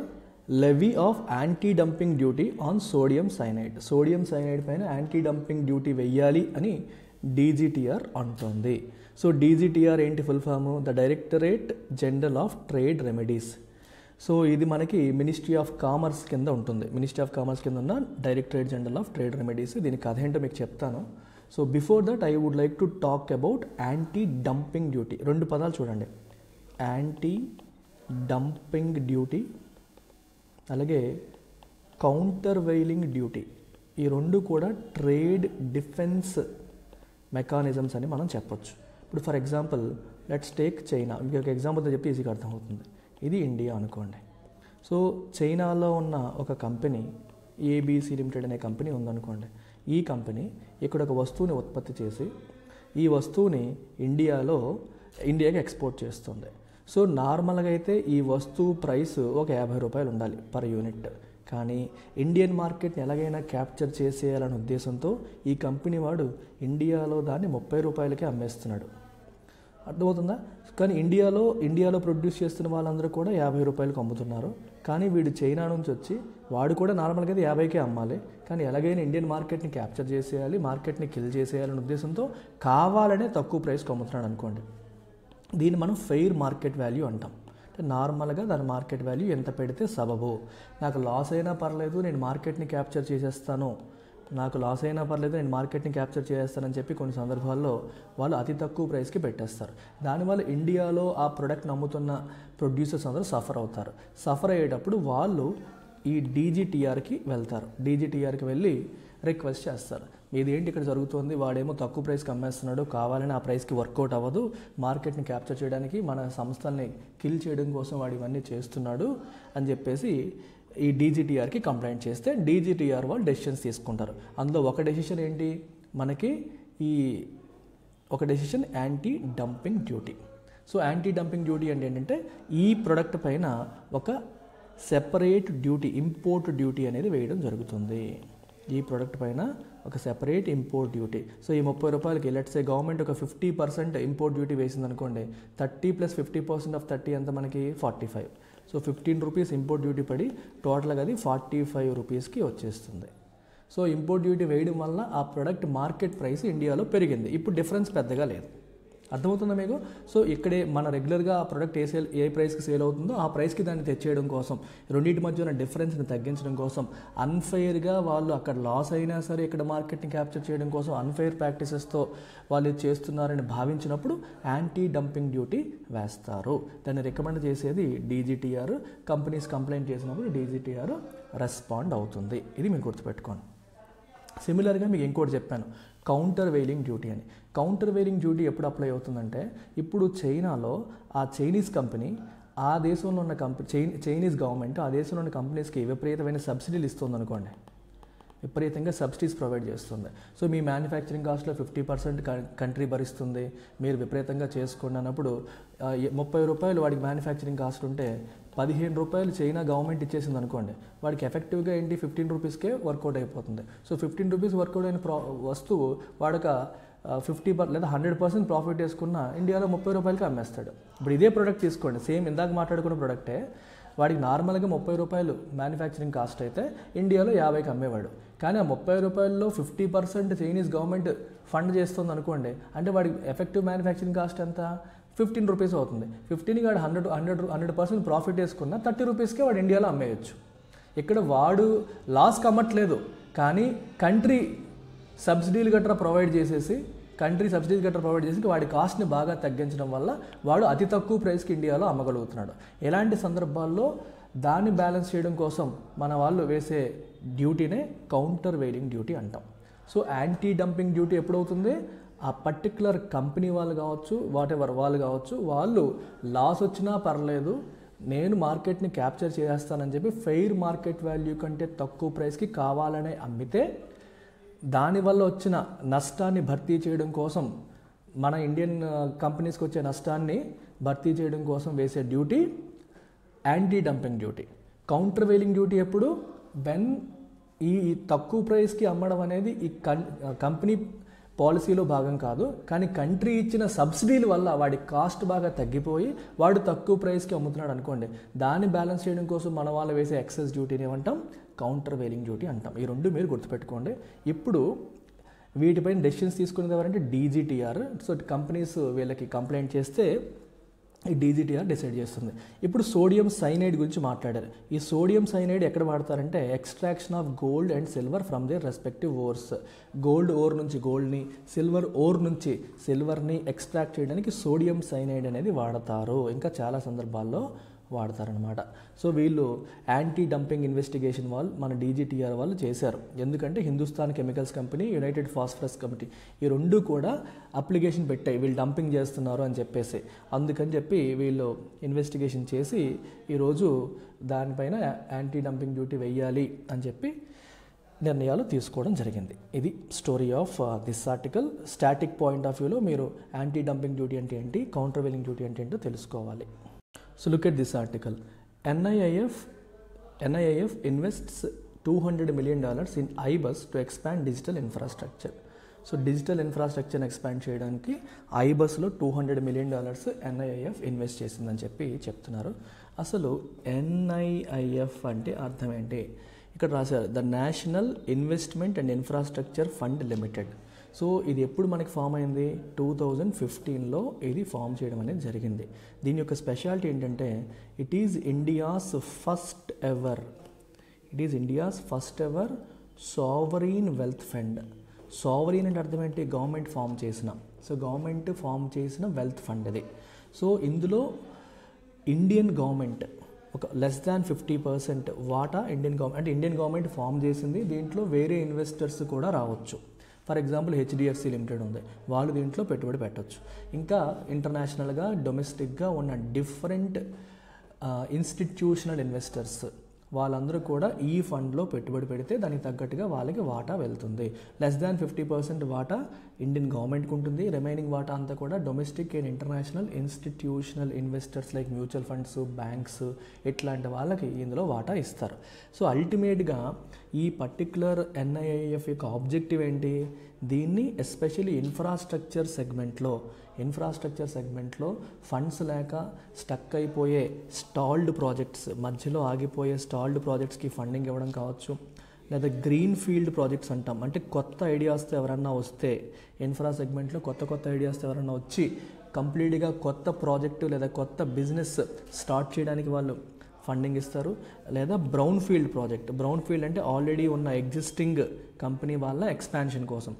levy of anti dumping duty on sodium cyanide. Sodium cyanide పైన యాంటీ డంపింగ్ డ్యూటీ వెయ్యాలి అని DGTR అంటుంది. సో DGTR ఏంటి full form, the directorate general of trade remedies. So ఇది మనకి ministry of commerce కింద ఉంటుంది. Ministry of commerce కింద ఉన్న directorate general of trade remedies. దీని కథ ఏంటో మీకు చెప్తాను. So before that I would like to talk about anti dumping duty. రెండు పదాలు చూడండి, యాంటీ డంపింగ్ డ్యూటీ అలాగే కౌంటర్ వెయిలింగ్ డ్యూటీ. ఈ రెండు కూడా ట్రేడ్ డిఫెన్స్ మెకానిజమ్స్ అని మనం చెప్పొచ్చు. ఇప్పుడు for example let's take China. మీకు ఒక ఎగ్జాంపుల్తో చెప్పి ఈజీగా అర్థమవుతుంది. ఇది ఇండియా అనుకోండి. సో చైనాలో ఉన్న ఒక కంపెనీ ABC లిమిటెడ్ అనే కంపెనీ ఉందనుకోండి. ఈ కంపెనీ ఇక్కడ ఒక వస్తువుని ఉత్పత్తి చేసి ఈ వస్తువుని ఇండియాకి ఎక్స్పోర్ట్ చేస్తుంది. సో నార్మల్గా అయితే ఈ వస్తువు ప్రైస్ ఒక ₹50 ఉండాలి పర్ యూనిట్. కానీ ఇండియన్ మార్కెట్ని ఎలాగైనా క్యాప్చర్ చేసేయాలనే ఉద్దేశంతో ఈ కంపెనీ వాడు ఇండియాలో దాన్ని ₹30కే అమ్మేస్తున్నాడు. అర్థమవుతుందా? కానీ ఇండియాలో ప్రొడ్యూస్ చేస్తున్న వాళ్ళందరూ కూడా ₹50కు అమ్ముతున్నారు. కానీ వీడు చైనా నుంచి వచ్చి వాడు కూడా నార్మల్గా అయితే 50కే అమ్మాలి. కానీ ఎలాగైనా ఇండియన్ మార్కెట్ని క్యాప్చర్ చేసేయాలి, మార్కెట్ని కిల్ చేసేయాలనే ఉద్దేశంతో కావాలనే తక్కువ ప్రైస్కి అమ్ముతున్నాడు అనుకోండి. దీన్ని మనం ఫెయిర్ మార్కెట్ వాల్యూ అంటాం. అంటే నార్మల్గా దాని మార్కెట్ వాల్యూ ఎంత పెడితే సబబు, నాకు లాస్ అయినా పర్లేదు నేను మార్కెట్ని క్యాప్చర్ చేసేస్తాను, నేను మార్కెట్ని క్యాప్చర్ చేస్తానని చెప్పి కొన్ని సందర్భాల్లో వాళ్ళు అతి తక్కువ ప్రైస్కి పెట్టేస్తారు. దానివల్ల ఇండియాలో ఆ ప్రోడక్ట్ని అమ్ముతున్న ప్రొడ్యూసర్స్ అందరూ సఫర్ అయ్యేటప్పుడు వాళ్ళు ఈ DGTRకి వెళ్తారు. DGTRకి వెళ్ళి రిక్వెస్ట్ చేస్తారు, ఇది ఏంటి ఇక్కడ జరుగుతుంది, వాడేమో తక్కువ ప్రైస్కి అమ్మేస్తున్నాడు, కావాలని ఆ ప్రైస్కి వర్కౌట్ అవ్వదు, మార్కెట్ని క్యాప్చర్ చేయడానికి మన సంస్థల్ని కిల్ చేయడం కోసం వాడు ఇవన్నీ చేస్తున్నాడు అని చెప్పేసి ఈ DGTRకి కంప్లైంట్ చేస్తే DGTR వాళ్ళు డెసిషన్స్ తీసుకుంటారు. అందులో ఒక డెసిషన్ ఏంటి, మనకి ఒక decision anti dumping duty. So anti dumping duty అంటే ఏంటంటే ఈ ప్రొడక్ట్ పైన ఒక సెపరేట్ డ్యూటీ, ఇంపోర్ట్ డ్యూటీ అనేది వేయడం జరుగుతుంది. ఈ ప్రోడక్ట్ పైన ఒక సెపరేట్ ఇంపోర్ట్ డ్యూటీ. సో ఈ ₹30కి లెట్స్ సే గవర్నమెంట్ ఒక 50% ఇంపోర్ట్ డ్యూటీ వేసింది అనుకోండి. 30 + 50% ఆఫ్ 30 ఎంత మనకి 45. సో ₹15 ఇంపోర్ట్ డ్యూటీ పడి టోటల్గా అది ₹45కి వచ్చేస్తుంది. సో ఇంపోర్ట్ డ్యూటీ వేయడం వల్ల ఆ ప్రోడక్ట్ మార్కెట్ ప్రైస్ ఇండియాలో పెరిగింది. ఇప్పుడు డిఫరెన్స్ పెద్దగా లేదు. అర్థమవుతుందా మీకు? సో ఇక్కడే మన రెగ్యులర్గా ఆ ప్రోడక్ట్ ఏ ప్రైస్కి సేల్ అవుతుందో ఆ ప్రైస్కి దాన్ని తెచ్చేయడం కోసం, రెండింటి మధ్య ఉన్న డిఫరెన్స్ని తగ్గించడం కోసం, అన్ఫెయిర్గా వాళ్ళు అక్కడ లాస్ అయినా సరే ఇక్కడ మార్కెట్ని క్యాప్చర్ చేయడం కోసం అన్ఫెయిర్ ప్రాక్టీసెస్తో వాళ్ళు చేస్తున్నారని భావించినప్పుడు యాంటీ డంపింగ్ డ్యూటీ వేస్తారు. దాన్ని రికమెండ్ చేసేది DGTR. కంపెనీస్ కంప్లైంట్ చేసినప్పుడు DGTR రెస్పాండ్ అవుతుంది. ఇది మీరు గుర్తుపెట్టుకోండి. సిమిలర్గా మీకు ఇంకోటి చెప్పాను, కౌంటర్ వెయిలింగ్ డ్యూటీ అని. కౌంటర్ వెయిలింగ్ డ్యూటీ ఎప్పుడు అప్లై అవుతుందంటే, ఇప్పుడు చైనాలో ఆ చైనీస్ కంపెనీ ఆ దేశంలో ఉన్న చైనీస్ గవర్నమెంట్ ఆ దేశంలో ఉన్న కంపెనీస్కి విపరీతమైన సబ్సిడీలు ఇస్తుంది అనుకోండి. విపరీతంగా సబ్సిడీస్ ప్రొవైడ్ చేస్తుంది. సో మీ మ్యానుఫ్యాక్చరింగ్ కాస్ట్లో 50% కంట్రీ భరిస్తుంది, మీరు విపరీతంగా చేసుకోండి అన్నప్పుడు 30 రూపాయలు వాడికి మ్యానుఫ్యాక్చరింగ్ కాస్ట్ ఉంటే 15 రూపాయలు చైనా గవర్నమెంట్ ఇచ్చేసింది అనుకోండి, వాడికి ఎఫెక్టివ్గా ఏంటి 15 రూపీస్కే వర్కౌట్ అయిపోతుంది. సో 15 రూపీస్ వర్కౌట్ అయిన వస్తువు వాడక 50 లేదా 100% ప్రాఫిట్ వేసుకున్న ఇండియాలో 30 రూపాయలకి అమ్మేస్తాడు. ఇప్పుడు ఇదే ప్రోడక్ట్ తీసుకోండి, సేమ్ ఇందాక మాట్లాడుకున్న ప్రోడక్టే, వాడికి నార్మల్గా 30 రూపాయలు మ్యానుఫ్యాక్చరింగ్ కాస్ట్ అయితే ఇండియాలో 50కి అమ్మేవాడు. కానీ ఆ 30 రూపాయల్లో 50% చైనీస్ గవర్నమెంట్ ఫండ్ చేస్తుంది అనుకోండి, అంటే వాడికి ఎఫెక్టివ్ మ్యానుఫ్యాక్చరింగ్ కాస్ట్ ఎంత 15 రూపీస్ అవుతుంది. 15కి వాడు 100% ప్రాఫిట్ వేసుకున్న 30 రూపీస్కే వాడు ఇండియాలో అమ్మేయచ్చు. ఇక్కడ వాడు లాస్కి అమ్మట్లేదు, కానీ కంట్రీ సబ్సిడీలు గట్రా ప్రొవైడ్ చేసి వాడి కాస్ట్ని బాగా తగ్గించడం వల్ల వాడు అతి తక్కువ ప్రైస్కి ఇండియాలో అమ్మగలుగుతున్నాడు. ఎలాంటి సందర్భాల్లో దాన్ని బ్యాలెన్స్ చేయడం కోసం మన వాళ్ళు వేసే డ్యూటీనే కౌంటర్ వెయిలింగ్ డ్యూటీ అంటాం. సో యాంటీ డంపింగ్ డ్యూటీ ఎప్పుడవుతుంది, ఆ పర్టికులర్ కంపెనీ వాళ్ళు కావచ్చు, వాటెవర్ వాళ్ళు కావచ్చు, వాళ్ళు లాస్ వచ్చినా పర్లేదు, నేను మార్కెట్ని క్యాప్చర్ చేస్తానని చెప్పి ఫెయిర్ మార్కెట్ వాల్యూ కంటే తక్కువ ప్రైస్కి కావాలనే అమ్మితే దానివల్ల వచ్చిన నష్టాన్ని భర్తీ చేయడం కోసం, మన ఇండియన్ కంపెనీస్కి వచ్చే నష్టాన్ని భర్తీ చేయడం కోసం వేసే duty anti dumping duty. Counter wailing duty ఎప్పుడు, వెన్ ఈ తక్కువ ప్రైస్కి అమ్మడం అనేది ఈ కంపెనీ పాలసీలో భాగం కాదు, కానీ కంట్రీ ఇచ్చిన సబ్సిడీల వల్ల వాడి కాస్ట్ బాగా తగ్గిపోయి వాడు తక్కువ ప్రైస్కి అమ్ముతున్నాడు అనుకోండి, దాన్ని బ్యాలెన్స్ చేయడం కోసం మన వాళ్ళు వేసే ఎక్సెస్ డ్యూటీని ఏమంటాం, కౌంటర్ వెయిలింగ్ డ్యూటీ అంటాం. ఈ రెండు మీరు గుర్తుపెట్టుకోండి. ఇప్పుడు వీటిపైన డెసిషన్స్ తీసుకునేది ఎవరంటే డీజీటీఆర్. సో కంపెనీస్ వీళ్ళకి కంప్లైంట్ చేస్తే ఈ డీజీటీఆర్ డిసైడ్ చేస్తుంది. ఇప్పుడు సోడియం సైనైడ్ గురించి మాట్లాడారు. ఈ సోడియం సైనైడ్ ఎక్కడ వాడతారంటే extraction of gold and silver from their respective ores. Gold ore నుంచి గోల్డ్ని, సిల్వర్ ఓర్ నుంచి సిల్వర్ని ఎక్స్ట్రాక్ట్ చేయడానికి సోడియం సైనైడ్ అనేది వాడతారు. ఇంకా చాలా సందర్భాల్లో వాడతారనమాట. సో వీళ్ళు యాంటీ డంపింగ్ ఇన్వెస్టిగేషన్ వాళ్ళు మన డీజీటీఆర్ వాళ్ళు చేశారు. ఎందుకంటే Hindustan Chemicals company, United Phosphorus committee ఈ రెండు కూడా అప్లికేషన్ పెట్టాయి వీళ్ళు డంపింగ్ చేస్తున్నారు అని చెప్పేసి. అందుకని చెప్పి వీళ్ళు ఇన్వెస్టిగేషన్ చేసి ఈరోజు దానిపైన యాంటీ డంపింగ్ డ్యూటీ వెయ్యాలి అని చెప్పి నిర్ణయాలు తీసుకోవడం జరిగింది. ఇది story of this article. Static point of వ్యూలో మీరు యాంటీ డంపింగ్ డ్యూటీ అంటే ఏంటి, కౌంటర్ వెయిలింగ్ డ్యూటీ అంటే ఏంటో తెలుసుకోవాలి. So look at this article. NIIF invests $200 million in iBus to expand digital infrastructure. So digital ఇన్ఫ్రాస్ట్రక్చర్ని ఎక్స్పాండ్ చేయడానికి iBusలో $200 million NIIF ఇన్వెస్ట్ చేసిందని చెప్పి చెప్తున్నారు. అసలు NIIF అంటే అర్థం ఏంటి, ఇక్కడ రాశారు the national investment and infrastructure fund limited. So ఇది ఎప్పుడు మనకి ఫామ్ అయింది, 2015లో ఇది ఫామ్ చేయడం అనేది జరిగింది. దీని యొక్క స్పెషాలిటీ ఏంటంటే it is India's first ever sovereign wealth fund. Sovereign అంటే అర్థం ఏంటి, గవర్నమెంట్ ఫామ్ చేసిన వెల్త్ ఫండ్ ఇది. సో ఇందులో ఇండియన్ గవర్నమెంట్ ఒక లెస్ దాన్ 50% వాటా ఇండియన్ గవర్నమెంట్ ఫామ్ చేసింది. దీంట్లో వేరే ఇన్వెస్టర్స్ కూడా రావచ్చు. ఫర్ ఎగ్జాంపుల్ HDFC లిమిటెడ్ ఉంది, వాళ్ళు దీంట్లో పెట్టుబడి పెట్టవచ్చు. ఇంకా ఇంటర్నేషనల్గా డొమెస్టిక్గా ఉన్న డిఫరెంట్ ఇన్స్టిట్యూషనల్ ఇన్వెస్టర్స్ వాళ్ళందరూ కూడా ఈ ఫండ్లో పెట్టుబడి పెడితే దానికి తగ్గట్టుగా వాళ్ళకి వాటా వెళ్తుంది. లెస్ దాన్ 50% వాటా ఇండియన్ గవర్నమెంట్కి ఉంటుంది. రిమైనింగ్ వాటా అంతా కూడా domestic and international institutional investors like mutual funds, banks ఇట్లాంటి వాళ్ళకి ఇందులో వాటా ఇస్తారు. సో అల్టిమేట్గా ఈ పర్టిక్యులర్ NIIF యొక్క ఆబ్జెక్టివ్ ఏంటి, దీన్ని ఎస్పెషల్లీ ఇన్ఫ్రాస్ట్రక్చర్ సెగ్మెంట్లో ఫండ్స్ లేక స్టక్ అయిపోయే స్టాల్డ్ ప్రాజెక్ట్స్, మధ్యలో ఆగిపోయే స్టాల్డ్ ప్రాజెక్ట్స్కి ఫండింగ్ ఇవ్వడం కావచ్చు, లేదా గ్రీన్ ఫీల్డ్ ప్రాజెక్ట్స్ అంటాం. అంటే కొత్త ఐడియాస్తో ఎవరన్నా వస్తే, ఇన్ఫ్రా సెగ్మెంట్లో కొత్త ఐడియాస్తో ఎవరన్నా వచ్చి కంప్లీట్గా కొత్త ప్రాజెక్టు లేదా కొత్త బిజినెస్ స్టార్ట్ చేయడానికి వాళ్ళు ఫండింగ్ ఇస్తారు. లేదా బ్రౌన్ ఫీల్డ్ అంటే ఆల్రెడీ ఉన్న ఎగ్జిస్టింగ్ కంపెనీ వాళ్ళ ఎక్స్పాన్షన్ కోసం,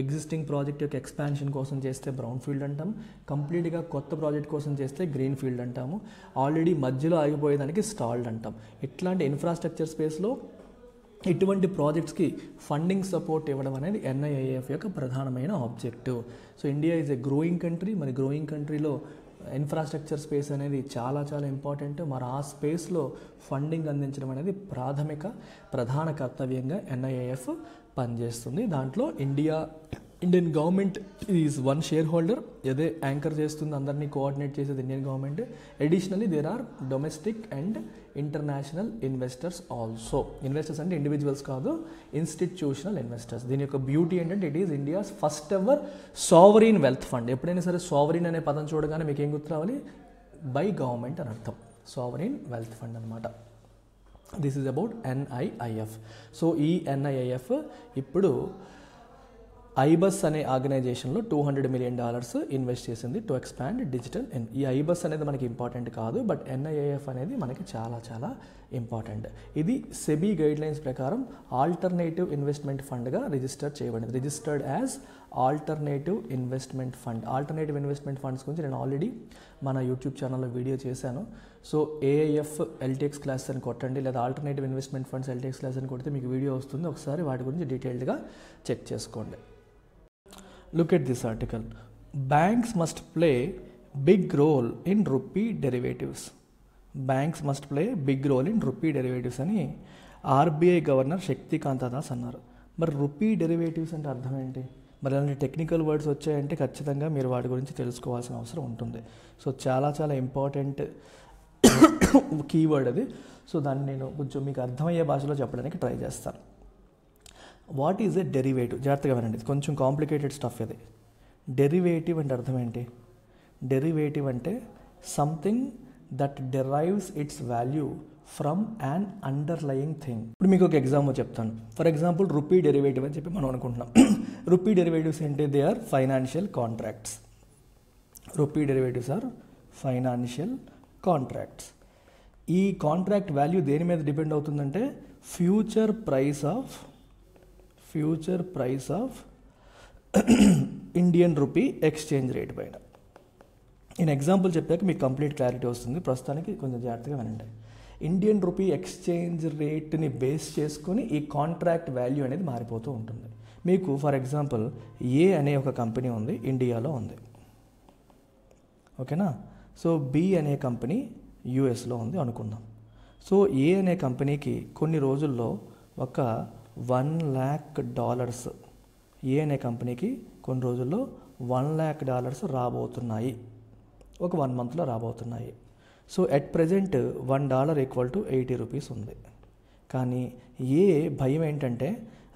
ఎగ్జిస్టింగ్ ప్రాజెక్ట్ యొక్క ఎక్స్పాన్షన్ కోసం చేస్తే బ్రౌన్ ఫీల్డ్ అంటాం, కంప్లీట్గా కొత్త ప్రాజెక్ట్ కోసం చేస్తే గ్రీన్ ఫీల్డ్ అంటాము, ఆల్రెడీ మధ్యలో ఆగిపోయేదానికి స్టాల్డ్ అంటాం. ఇట్లాంటి ఇన్ఫ్రాస్ట్రక్చర్ స్పేస్లో ఇటువంటి ప్రాజెక్ట్స్కి ఫండింగ్ సపోర్ట్ ఇవ్వడం అనేది NIIF యొక్క ప్రధానమైన objective. So India is a growing country. మరి గ్రోయింగ్ కంట్రీలో ఇన్ఫ్రాస్ట్రక్చర్ స్పేస్ అనేది చాలా చాలా ఇంపార్టెంట్. మరి ఆ స్పేస్లో ఫండింగ్ అందించడం అనేది ప్రధాన కర్తవ్యంగా ఎన్ఐఐఎఫ్ పనిచేస్తుంది. దాంట్లో Indian government is one shareholder, అదే యాంకర్ చేస్తుంది, అందరినీ కోఆర్డినేట్ చేసేది Indian government. Additionally there are domestic and international investors also. Investors అంటే ఇండివిజువల్స్ కాదు, ఇన్స్టిట్యూషనల్ ఇన్వెస్టర్స్. దీని యొక్క బ్యూటీ ఏంటంటే it is India's first ever sovereign wealth fund. ఎప్పుడైనా సరే సావరీన్ అనే పదం చూడగానే మీకు ఏం గుర్తు రావాలి? బై గవర్నమెంట్ అని అర్థం. సావరీన్ వెల్త్ ఫండ్ అనమాట. This is about NIIF. So ఈ ఎన్ఐఐఎఫ్ ఇప్పుడు ఐబస్ అనే ఆర్గనైజేషన్లో $200 million ఇన్వెస్ట్ చేసింది టు ఎక్స్పాండ్ డిజిటల్. ఈ ఐబస్ అనేది మనకి ఇంపార్టెంట్ కాదు, బట్ ఎన్ఐఐఎఫ్ అనేది మనకి చాలా చాలా ఇంపార్టెంట్. ఇది సెబీ గైడ్లైన్స్ ప్రకారం ఆల్టర్నేటివ్ ఇన్వెస్ట్మెంట్ ఫండ్గా రిజిస్టర్ చేయబడింది. Registered as alternative investment fund. Alternative investment funds గురించి నేను ఆల్రెడీ మన యూట్యూబ్ ఛానల్లో వీడియో చేశాను. సో ఏఐఎఫ్ ఎల్టీఎక్స్ క్లాస్ అని కొట్టండి, లేదా alternative investment funds LTX class అని కొడితే మీకు వీడియో వస్తుంది. ఒకసారి వాటి గురించి డీటెయిల్డ్గా చెక్ చేసుకోండి. Look at this article. Banks must play big role in rupee derivatives. Banks must play big role in rupee derivatives అని ఆర్బీఐ గవర్నర్ శక్తికాంత దాస్ అన్నారు. మరి రూపీ డెరివేటివ్స్ అంటే అర్థం ఏంటి? మరి అలాంటి టెక్నికల్ వర్డ్స్ వచ్చాయంటే ఖచ్చితంగా మీరు వాటి గురించి తెలుసుకోవాల్సిన అవసరం ఉంటుంది. సో చాలా చాలా ఇంపార్టెంట్ కీవర్డ్ అది. సో దాన్ని నేను కొంచెం మీకు అర్థమయ్యే భాషలో చెప్పడానికి ట్రై చేస్తాను. What is a derivative? జాగ్రత్తగా వినండి, కొంచెం కాంప్లికేటెడ్ స్టఫ్ ఇది. డెరివేటివ్ అంటే అర్థం ఏంటి? డెరివేటివ్ అంటే something that derives it's value from an underlying thing. ఇప్పుడు మీకు ఒక ఎగ్జాంపుల్ చెప్తాను. ఫర్ ఎగ్జాంపుల్ రూపీ డెరివేటివ్ అని చెప్పి మనం అనుకుంటున్నాం. రూపీ డెరివేటివ్స్ ఏంటి? They are financial contracts. Rupee derivatives are financial contracts. ఈ కాంట్రాక్ట్ వాల్యూ దేని మీద డిపెండ్ అవుతుందంటే future price of Indian rupee exchange rate పైన. నేను ఎగ్జాంపుల్ చెప్పాక మీకు కంప్లీట్ క్లారిటీ వస్తుంది. ప్రస్తుతానికి కొంచెం జాగ్రత్తగా వినండి. ఇండియన్ రూపీ ఎక్స్చేంజ్ రేట్ని బేస్ చేసుకొని ఈ కాంట్రాక్ట్ వాల్యూ అనేది మారిపోతూ ఉంటుంది. మీకు ఫర్ ఎగ్జాంపుల్ ఏ అనే ఒక కంపెనీ ఉంది, ఇండియాలో ఉంది, ఓకేనా? సో బి అనే కంపెనీ యూఎస్లో ఉంది అనుకుందాం. సో ఏ అనే కంపెనీకి కొన్ని రోజుల్లో ఒక $1 lakh, ఏ అనే కంపెనీకి కొన్ని రోజుల్లో $1 lakh రాబోతున్నాయి, ఒక 1 monthలో రాబోతున్నాయి. సో ఎట్ ప్రజెంట్ $1 = 80 rupees ఉంది. కానీ ఏ భయం ఏంటంటే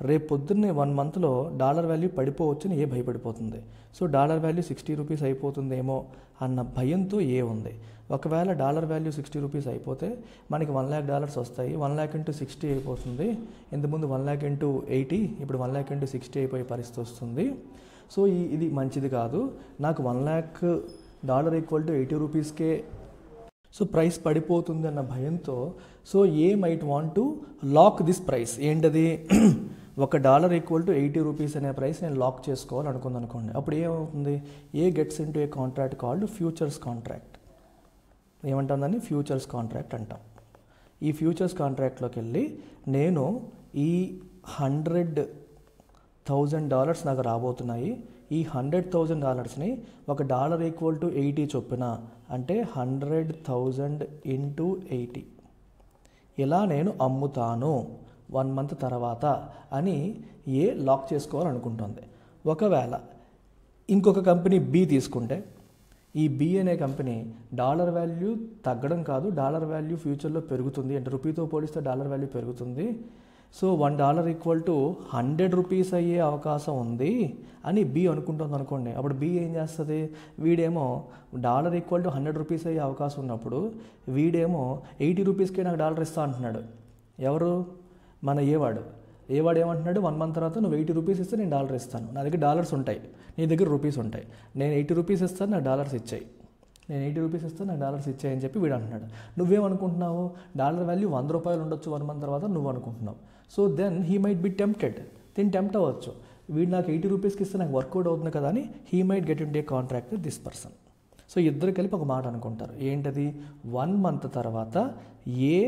రేపు పొద్దున్నే 1 monthలో డాలర్ వాల్యూ పడిపోవచ్చని ఏ భయపడిపోతుంది. సో డాలర్ వాల్యూ 60 rupees అయిపోతుందేమో అన్న భయంతో ఏ ఉంది. ఒకవేళ డాలర్ వాల్యూ 60 rupees అయిపోతే మనకి $1 lakh వస్తాయి. 1 lakh × 60 అయిపోతుంది. ఇంతకుముందు 1 lakh × 80, ఇప్పుడు 1 lakh × 60 అయిపోయే పరిస్థితి వస్తుంది. సో ఇది మంచిది కాదు. నాకు $1 lakh = 80 rupeesకే సో ప్రైస్ పడిపోతుంది అన్న భయంతో so A might want to lock this price. ఏంటది? $1 = 80 rupees అనే ప్రైస్ నేను లాక్ చేసుకోవాలనుకుంది అనుకోండి. అప్పుడు ఏమవుతుంది? ఏ గెట్స్ ఇంటూ ఏ కాంట్రాక్ట్ కాల్డ్ ఫ్యూచర్స్ కాంట్రాక్ట్. ఏమంటాం దాన్ని? ఫ్యూచర్స్ కాంట్రాక్ట్ అంటాం. ఈ ఫ్యూచర్స్ కాంట్రాక్ట్లోకి వెళ్ళి నేను ఈ $100,000 నాకు రాబోతున్నాయి. ఈ $100,000ని $1 = 80 చొప్పున అంటే 100,000 × 80 ఇలా నేను అమ్ముతాను 1 month తర్వాత అని ఏ లాక్ చేసుకోవాలనుకుంటుంది. ఒకవేళ ఇంకొక కంపెనీ బి తీసుకుంటే ఈ బి అనే కంపెనీ డాలర్ వాల్యూ తగ్గడం కాదు, డాలర్ వాల్యూ ఫ్యూచర్లో పెరుగుతుంది అంటే రూపీతో పోలిస్తే డాలర్ వాల్యూ పెరుగుతుంది. సో $1 = 100 rupees అయ్యే అవకాశం ఉంది అని బి అనుకుంటుంది అనుకోండి. అప్పుడు బి ఏం చేస్తుంది? వీడేమో $1 = 100 rupees అయ్యే అవకాశం ఉన్నప్పుడు వీడేమో 80 rupeesకే నాకు డాలర్ ఇస్తా అంటున్నాడు. ఎవరు? మన ఏవాడు ఏమంటున్నాడు? 1 month తర్వాత నువ్వు 80 rupees ఇస్తే నేను డాలర్ ఇస్తాను. నా దగ్గర డాలర్స్ ఉంటాయి, నీ దగ్గర రూపీస్ ఉంటాయి. నేను 80 rupees ఇస్తాను, నాకు డాలర్స్ ఇచ్చాయి. నేను 80 rupees ఇస్తాను, నాకు డాలర్స్ ఇచ్చాయి అని చెప్పి వీడు అంటున్నాడు. నువ్వేమనుకుంటున్నావు? డాలర్ వాల్యూ $100 ఉండొచ్చు 1 month తర్వాత నువ్వు అనుకుంటున్నావు. So then he might be tempted. Tempt అవ్వచ్చు. వీడు నాకు 80 rupeesకి ఇస్తే నాకు వర్కౌట్ అవుతుంది కదా అని he might get in day contract with this person. So ఇద్దరు కలిపి ఒక మాట అనుకుంటారు. ఏంటది? 1 month తర్వాత ఏ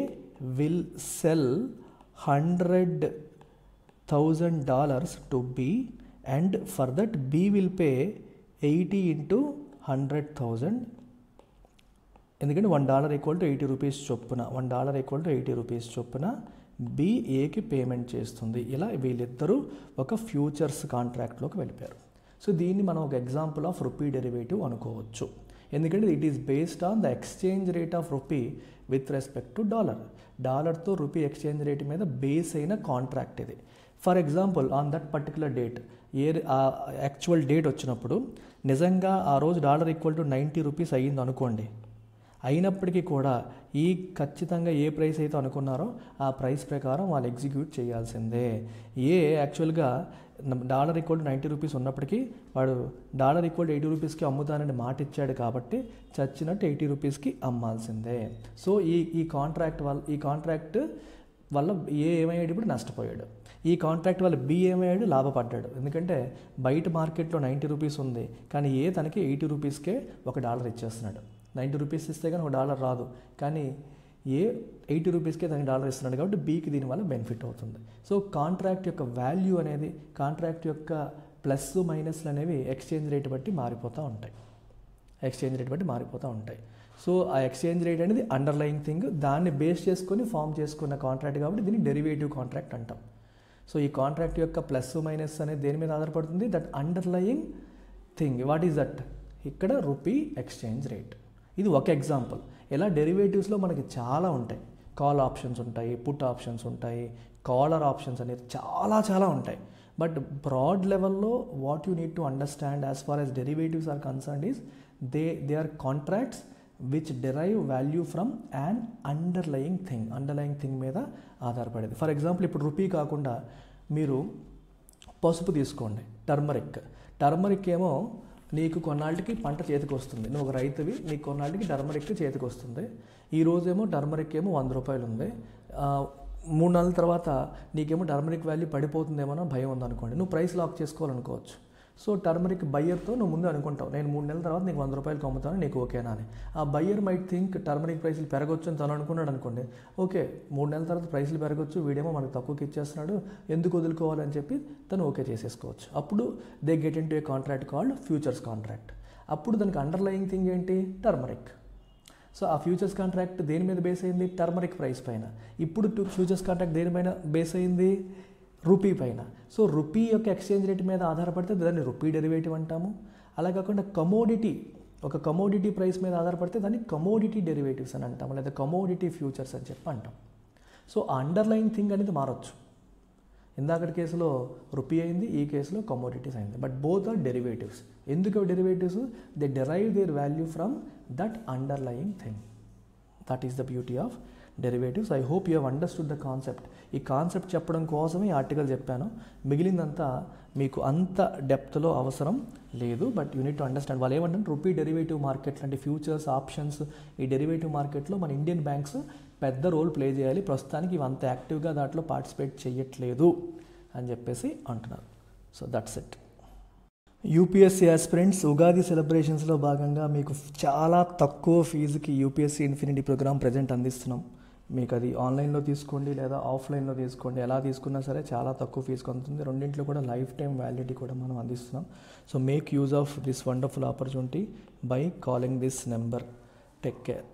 will sell $100,000 to B and for that B will pay 80 × 100,000 ఎందుకంటే $1 = 80 రూపీస్ చొప్పున $1 = 80 రూపీస్ చొప్పున బి ఏకి పేమెంట్ చేస్తుంది. ఇలా వీళ్ళిద్దరూ ఒక ఫ్యూచర్స్ కాంట్రాక్ట్లోకి వెళ్ళిపోయారు. సో దీన్ని మనం ఒక ఎగ్జాంపుల్ ఆఫ్ రూపీ డెరివేటివ్ అనుకోవచ్చు. ఎందుకంటే it is based on the exchange rate of rupee with respect to డాలర్తో రూపీ ఎక్స్చేంజ్ రేట్ మీద బేస్ అయిన కాంట్రాక్ట్ ఇది. For example on that particular date actual date వచ్చినప్పుడు నిజంగా ఆ రోజు $= 90 రూపీస్ అయ్యింది అనుకోండి. అయినప్పటికీ కూడా ఖచ్చితంగా ఏ ప్రైస్ అయితే అనుకున్నారో ఆ ప్రైస్ ప్రకారం వాళ్ళు ఎగ్జిక్యూట్ చేయాల్సిందే. యాక్చువల్గా $= 90 రూపీస్ ఉన్నప్పటికీ వాడు $= 80 రూపీస్కి అమ్ముతానని మాట ఇచ్చాడు కాబట్టి చచ్చినట్టు 80 రూపీస్కి అమ్మాల్సిందే. సో ఈ కాంట్రాక్ట్ వల్ల ఏమయ్యాడు? ఇప్పుడు నష్టపోయాడు. ఈ కాంట్రాక్ట్ వల్ల బి ఏమయ్యాడు? లాభపడ్డాడు. ఎందుకంటే బయట మార్కెట్లో 90 రూపీస్ ఉంది, కానీ తనకి 80 రూపీస్కే $1 ఇచ్చేస్తున్నాడు. 90 రూపీస్ ఇస్తే కానీ $1 రాదు, కానీ 80 రూపీస్కే తనకి $1 ఇస్తున్నాడు కాబట్టి బీకి దీనివల్ల బెనిఫిట్ అవుతుంది. సో కాంట్రాక్ట్ యొక్క వాల్యూ అనేది, కాంట్రాక్ట్ యొక్క ప్లస్ మైనస్లు అనేవి ఎక్స్చేంజ్ రేట్ బట్టి మారిపోతూ ఉంటాయి. సో ఆ ఎక్స్చేంజ్ రేట్ అనేది అండర్లయింగ్ థింగ్, దాన్ని బేస్ చేసుకొని ఫామ్ చేసుకున్న కాంట్రాక్ట్ కాబట్టి దీన్ని డెరివేటివ్ కాంట్రాక్ట్ అంటాం. సో ఈ కాంట్రాక్ట్ యొక్క ప్లస్ మైనస్ అనేది దేని మీద ఆధారపడుతుంది? That underlying thing. What is that? ఇక్కడ రూపీ ఎక్స్చేంజ్ రేట్. ఇది ఒక ఎగ్జాంపుల్. ఇలా డెరివేటివ్స్లో మనకి చాలా ఉంటాయి. కాల్ ఆప్షన్స్ ఉంటాయి, పుట్ ఆప్షన్స్ ఉంటాయి, కాలర్ ఆప్షన్స్ అనేది చాలా ఉంటాయి. బట్ బ్రాడ్ లెవెల్లో what you need to understand as far as derivatives are concerned is they are contracts which derive value from an underlying thing మీద ఆధారపడేది. ఫర్ ఎగ్జాంపుల్ ఇప్పుడు rupee కాకుండా మీరు పసుపు తీసుకోండి, టర్మరిక్ ఏమో నీకు కొన్నాళ్ళకి పంట చేతికి వస్తుంది. నువ్వు ఒక రైతువి, నీకు కొన్నాళ్ళకి టర్మరిక్ చేతికి వస్తుంది. ఈరోజేమో టర్మరిక్ ఏమో $100 ఉంది. 3 నెలల తర్వాత నీకేమో టర్మరిక్ వాల్యూ పడిపోతుందేమో భయం ఉందనుకోండి, నువ్వు ప్రైస్ లాక్ చేసుకోవాలనుకోవచ్చు. సో టర్మరిక్ బయ్యర్తో నువ్వు ముందు అనుకుంటావు, నేను 3 నెలల తర్వాత నీకు $100 అమ్ముతాను, నీకు ఓకేనా అని. ఆ బయ్యర్ మైట్ థింక్ టర్మరిక్ ప్రైస్లు పెరగొచ్చు అని తను అనుకున్నాడు అనుకోండి. ఓకే, 3 నెలల తర్వాత ప్రైస్లు పెరగొచ్చు, వీడేమో మనకు తక్కువకి ఇచ్చేస్తున్నాడు, ఎందుకు వదులుకోవాలని చెప్పి తను ఓకే చేసేసుకోవచ్చు. అప్పుడు they get in to A contract called futures contract. అప్పుడు దానికి అండర్లయింగ్ థింగ్ ఏంటి? టర్మరిక్. సో ఆ ఫ్యూచర్స్ కాంట్రాక్ట్ దేని మీద బేస్ అయింది? టర్మరిక్ ప్రైస్ పైన. ఇప్పుడు ఫ్యూచర్స్ కాంట్రాక్ట్ దేనిపైన బేస్ అయింది? రూపీ పైన. సో రూపీ యొక్క ఎక్స్చేంజ్ రేట్ మీద ఆధారపడితే దాన్ని రూపీ డెరివేటివ్ అంటాము. అలా కాకుండా ఒక కమోడిటీ ప్రైస్ మీద ఆధారపడితే దాన్ని కమోడిటీ డెరివేటివ్స్ అని అంటాము, లేదా కమోడిటీ ఫ్యూచర్స్ అని చెప్పి అంటాం. సో ఆ అండర్లయింగ్ థింగ్ అనేది మారచ్చు. ఇందాకటి కేసులో రూపీ అయింది, ఈ కేసులో కమోడిటీస్ అయింది. But both are derivatives. ఎందుకు derivatives? They derive their value from that underlying thing. That is the beauty of derivatives. I hope you have understood the concept. ఈ కాన్సెప్ట్ చెప్పడం కోసమే ఈ ఆర్టికల్ చెప్పాను. మిగిలిందంతా మీకు అంత డెప్త్లో అవసరం లేదు. But you need to understand. వాళ్ళు ఏమంటారు, రూపీ డెరివేటివ్ మార్కెట్ లాంటి ఫ్యూచర్స్, ఆప్షన్స్, ఈ డెరివేటివ్ మార్కెట్లో మన ఇండియన్ బ్యాంక్స్ పెద్ద రోల్ ప్లే చేయాలి. ప్రస్తుతానికి ఇవి అంత యాక్టివ్గా దాంట్లో పార్టిసిపేట్ చేయట్లేదు అని చెప్పేసి అంటున్నారు. So that's it. UPSC aspirants, Ugadi సెలబ్రేషన్స్లో భాగంగా మీకు చాలా తక్కువ ఫీజుకి యూపీఎస్సీ ఇన్ఫినిటీ ప్రోగ్రామ్ ప్రజెంట్ అందిస్తున్నాం. మీకు అది ఆన్లైన్లో తీసుకోండి లేదా ఆఫ్లైన్లో తీసుకోండి, ఎలా తీసుకున్నా సరే చాలా తక్కువ ఫీజు అందుతుంది. రెండింటిలో కూడా లైఫ్ టైం వ్యాలిడిటీ కూడా మనం అందిస్తున్నాం. So make use of this wonderful opportunity by calling this number. Take care.